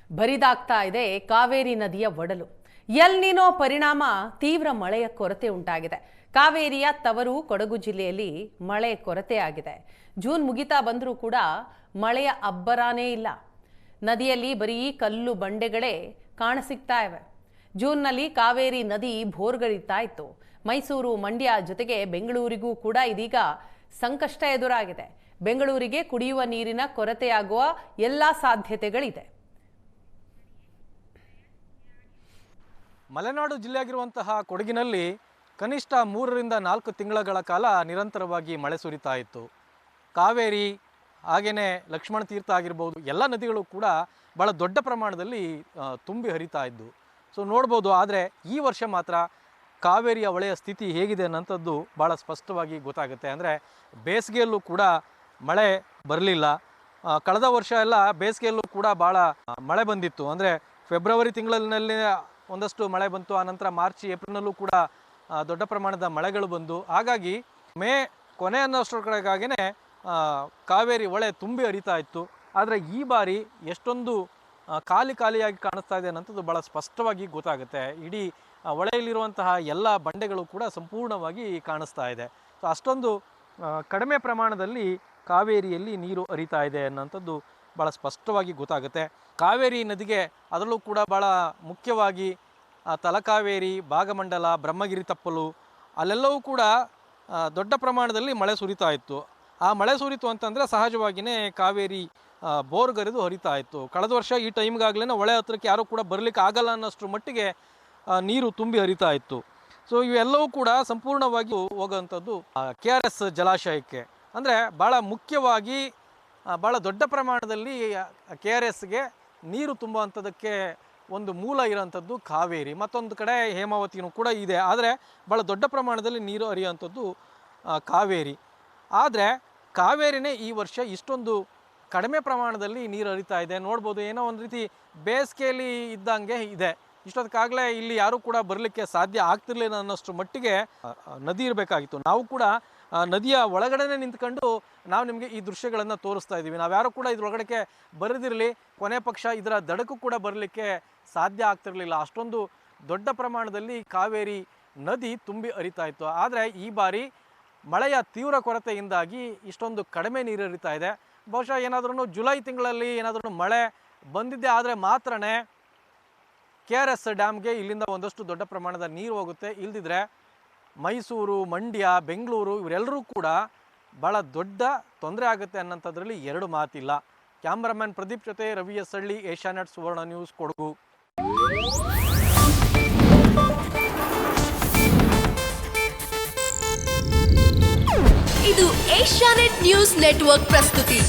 ಬರಿದಾಗ್ತಾ ಇದೆ ಕಾವೇರಿ ನದಿಯ ಒಡಲು. ಎಲ್ ನಿನೋ ಪರಿಣಾಮ ತೀವ್ರ ಮಳೆಯ ಕೊರತೆ ಉಂಟಾಗಿದೆ. ಕಾವೇರಿಯ ತವರು ಕೊಡಗು ಜಿಲ್ಲೆಯಲ್ಲಿ ಮಳೆ ಕೊರತೆ ಆಗಿದೆ. ಜೂನ್ ಮುಗಿತಾ ಬಂದರೂ ಕೂಡ ಮಳೆಯ ಅಬ್ಬರಾನೇ ಇಲ್ಲ. ನದಿಯಲ್ಲಿ ಬರೀ ಕಲ್ಲು ಬಂಡೆಗಳೇ ಕಾಣಸಿಗ್ತಾ ಇವೆ. ಜೂನ್ನಲ್ಲಿ ಕಾವೇರಿ ನದಿ ಭೋರ್ಗರಿತಾ ಇತ್ತು. ಮೈಸೂರು, ಮಂಡ್ಯ ಜೊತೆಗೆ ಬೆಂಗಳೂರಿಗೂ ಕೂಡ ಇದೀಗ ಸಂಕಷ್ಟ ಎದುರಾಗಿದೆ. ಬೆಂಗಳೂರಿಗೆ ಕುಡಿಯುವ ನೀರಿನ ಕೊರತೆಯಾಗುವ ಎಲ್ಲ ಸಾಧ್ಯತೆಗಳಿದೆ. ಮಲೆನಾಡು ಜಿಲ್ಲೆಯಾಗಿರುವಂತಹ ಕೊಡಗಿನಲ್ಲಿ ಕನಿಷ್ಠ 3 ರಿಂದ 4 ತಿಂಗಳ ಕಾಲ ನಿರಂತರವಾಗಿ ಮಳೆ ಸುರಿತಾ ಇತ್ತು. ಕಾವೇರಿ ಹಾಗೆಯೇ ಲಕ್ಷ್ಮಣ ತೀರ್ಥ ಆಗಿರ್ಬೋದು, ಎಲ್ಲ ನದಿಗಳು ಕೂಡ ಭಾಳ ದೊಡ್ಡ ಪ್ರಮಾಣದಲ್ಲಿ ತುಂಬಿ ಹರಿತಾ ಇದ್ದು. ಸೊ ನೋಡ್ಬೋದು. ಆದರೆ ಈ ವರ್ಷ ಮಾತ್ರ ಕಾವೇರಿಯ ಹೊಳೆಯ ಸ್ಥಿತಿ ಹೇಗಿದೆ ಅನ್ನೋಂಥದ್ದು ಭಾಳ ಸ್ಪಷ್ಟವಾಗಿ ಗೊತ್ತಾಗುತ್ತೆ. ಅಂದರೆ ಬೇಸಿಗೆಯಲ್ಲೂ ಕೂಡ ಮಳೆ ಬರಲಿಲ್ಲ. ಕಳೆದ ವರ್ಷ ಎಲ್ಲ ಬೇಸಿಗೆಯಲ್ಲೂ ಕೂಡ ಭಾಳ ಮಳೆ ಬಂದಿತ್ತು. ಅಂದರೆ ಫೆಬ್ರವರಿ ತಿಂಗಳಲ್ಲಿ ಒಂದಷ್ಟು ಮಳೆ ಬಂತು. ಆನಂತರ ಮಾರ್ಚ್, ಏಪ್ರಿಲ್ನಲ್ಲೂ ಕೂಡ ದೊಡ್ಡ ಪ್ರಮಾಣದ ಮಳೆಗಳು ಬಂದು, ಹಾಗಾಗಿ ಮೇ ಕೊನೆ ಅನ್ನೋಷ್ಟರೊಳಗಾಗಿಯೇ ಕಾವೇರಿ ಹೊಳೆ ತುಂಬಿ ಹರಿತಾ ಇತ್ತು. ಆದರೆ ಈ ಬಾರಿ ಎಷ್ಟೊಂದು ಖಾಲಿಯಾಗಿ ಕಾಣಿಸ್ತಾ ಇದೆ ಅನ್ನೋಂಥದ್ದು ಭಾಳ ಸ್ಪಷ್ಟವಾಗಿ ಗೊತ್ತಾಗುತ್ತೆ. ಇಡೀ ಹೊಳೆಯಲ್ಲಿರುವಂತಹ ಎಲ್ಲ ಬಂಡೆಗಳು ಕೂಡ ಸಂಪೂರ್ಣವಾಗಿ ಕಾಣಿಸ್ತಾ ಇದೆ. ಸೊ ಅಷ್ಟೊಂದು ಕಡಿಮೆ ಪ್ರಮಾಣದಲ್ಲಿ ಕಾವೇರಿಯಲ್ಲಿ ನೀರು ಹರಿತಾ ಇದೆ ಅನ್ನೋಂಥದ್ದು ಭಾಳ ಸ್ಪಷ್ಟವಾಗಿ ಗೊತ್ತಾಗುತ್ತೆ. ಕಾವೇರಿ ನದಿಗೆ ಅದರಲ್ಲೂ ಕೂಡ ಭಾಳ ಮುಖ್ಯವಾಗಿ ತಲಕಾವೇರಿ, ಭಾಗಮಂಡಲ, ಬ್ರಹ್ಮಗಿರಿ ತಪ್ಪಲು ಅಲ್ಲೆಲ್ಲವೂ ಕೂಡ ದೊಡ್ಡ ಪ್ರಮಾಣದಲ್ಲಿ ಮಳೆ ಸುರಿತಾ ಇತ್ತು. ಆ ಮಳೆ ಸುರಿತು ಅಂತಂದರೆ ಸಹಜವಾಗಿಯೇ ಕಾವೇರಿ ಬೋರ್ಗರೆದು ಹರಿತಾ ಇತ್ತು. ಕಳೆದ ವರ್ಷ ಈ ಟೈಮ್ಗಾಗಲೇ ಹೊಳೆ ಹತ್ರಕ್ಕೆ ಯಾರೂ ಕೂಡ ಬರಲಿಕ್ಕೆ ಆಗಲ್ಲ ಅನ್ನೋಷ್ಟರ ಮಟ್ಟಿಗೆ ನೀರು ತುಂಬಿ ಹರಿತಾ ಇತ್ತು. ಸೊ ಇವೆಲ್ಲವೂ ಕೂಡ ಸಂಪೂರ್ಣವಾಗಿ ಹೋಗೋವಂಥದ್ದು KRS ಜಲಾಶಯಕ್ಕೆ. ಅಂದರೆ ಭಾಳ ಮುಖ್ಯವಾಗಿ ಭಾಳ ದೊಡ್ಡ ಪ್ರಮಾಣದಲ್ಲಿ KRSಗೆ ನೀರು ತುಂಬುವಂಥದ್ದಕ್ಕೆ ಒಂದು ಮೂಲ ಇರೋಂಥದ್ದು ಕಾವೇರಿ. ಮತ್ತೊಂದು ಕಡೆ ಹೇಮಾವತಿನೂ ಕೂಡ ಇದೆ. ಆದರೆ ಭಾಳ ದೊಡ್ಡ ಪ್ರಮಾಣದಲ್ಲಿ ನೀರು ಹರಿಯುವಂಥದ್ದು ಕಾವೇರಿ. ಆದರೆ ಕಾವೇರಿನೇ ಈ ವರ್ಷ ಇಷ್ಟೊಂದು ಕಡಿಮೆ ಪ್ರಮಾಣದಲ್ಲಿ ನೀರು ಹರಿತಾ ಇದೆ. ನೋಡ್ಬೋದು, ಏನೋ ಒಂದು ರೀತಿ ಬೇಸಿಗೆಯಲ್ಲಿ ಇದ್ದಂಗೆ ಇದೆ. ಇಷ್ಟೊತ್ತಿಗಾಗಲೇ ಇಲ್ಲಿ ಯಾರೂ ಕೂಡ ಬರಲಿಕ್ಕೆ ಸಾಧ್ಯ ಆಗ್ತಿರ್ಲಿಲ್ಲ ಅನ್ನೋಷ್ಟು ಮಟ್ಟಿಗೆ ನದಿ ಇರಬೇಕಾಗಿತ್ತು. ನಾವು ಕೂಡ ನದಿಯ ಒಳಗಡೆನೇ ನಿಂತ್ಕೊಂಡು ನಾವು ನಿಮಗೆ ಈ ದೃಶ್ಯಗಳನ್ನು ತೋರಿಸ್ತಾ ಇದ್ದೀವಿ. ನಾವ್ಯಾರೂ ಕೂಡ ಇದ್ರೊಳಗಡೆ ಬರೆದಿರಲಿ, ಕೊನೆ ಪಕ್ಷ ಇದರ ದಡಕ್ಕೂ ಕೂಡ ಬರಲಿಕ್ಕೆ ಸಾಧ್ಯ ಆಗ್ತಿರಲಿಲ್ಲ. ಅಷ್ಟೊಂದು ದೊಡ್ಡ ಪ್ರಮಾಣದಲ್ಲಿ ಕಾವೇರಿ ನದಿ ತುಂಬಿ ಹರಿತಾ ಇತ್ತು. ಆದರೆ ಈ ಬಾರಿ ಮಳೆಯ ತೀವ್ರ ಕೊರತೆಯಿಂದಾಗಿ ಇಷ್ಟೊಂದು ಕಡಿಮೆ ನೀರು ಹರಿತಾ ಇದೆ. ಬಹುಶಃ ಏನಾದ್ರೂ ಜುಲೈ ತಿಂಗಳಲ್ಲಿ ಏನಾದ್ರೂ ಮಳೆ ಬಂದಿದ್ದೆ ಆದರೆ ಮಾತ್ರನೇ KRS ಡ್ಯಾಮ್ಗೆ ಇಲ್ಲಿಂದ ಒಂದಷ್ಟು ದೊಡ್ಡ ಪ್ರಮಾಣದ ನೀರು ಹೋಗುತ್ತೆ. ಇಲ್ದಿದ್ರೆ ಮೈಸೂರು, ಮಂಡ್ಯ, ಬೆಂಗಳೂರು ಇವರೆಲ್ಲರೂ ಕೂಡ ಭಾಳ ದೊಡ್ಡ ತೊಂದರೆ ಆಗುತ್ತೆ ಅನ್ನೋಂಥದ್ರಲ್ಲಿ ಎರಡು ಮಾತಿಲ್ಲ. ಕ್ಯಾಮ್ರಾಮನ್ ಪ್ರದೀಪ್ ಜೊತೆ ರವಿ ಎಸ್ ಹಳ್ಳಿ, ಏಷ್ಯಾನೆಟ್ ಸುವರ್ಣ ನ್ಯೂಸ್, ಕೊಡಗು. ಇದು ಏಷ್ಯಾನೆಟ್ ನ್ಯೂಸ್ ನೆಟ್ವರ್ಕ್ ಪ್ರಸ್ತುತಿ.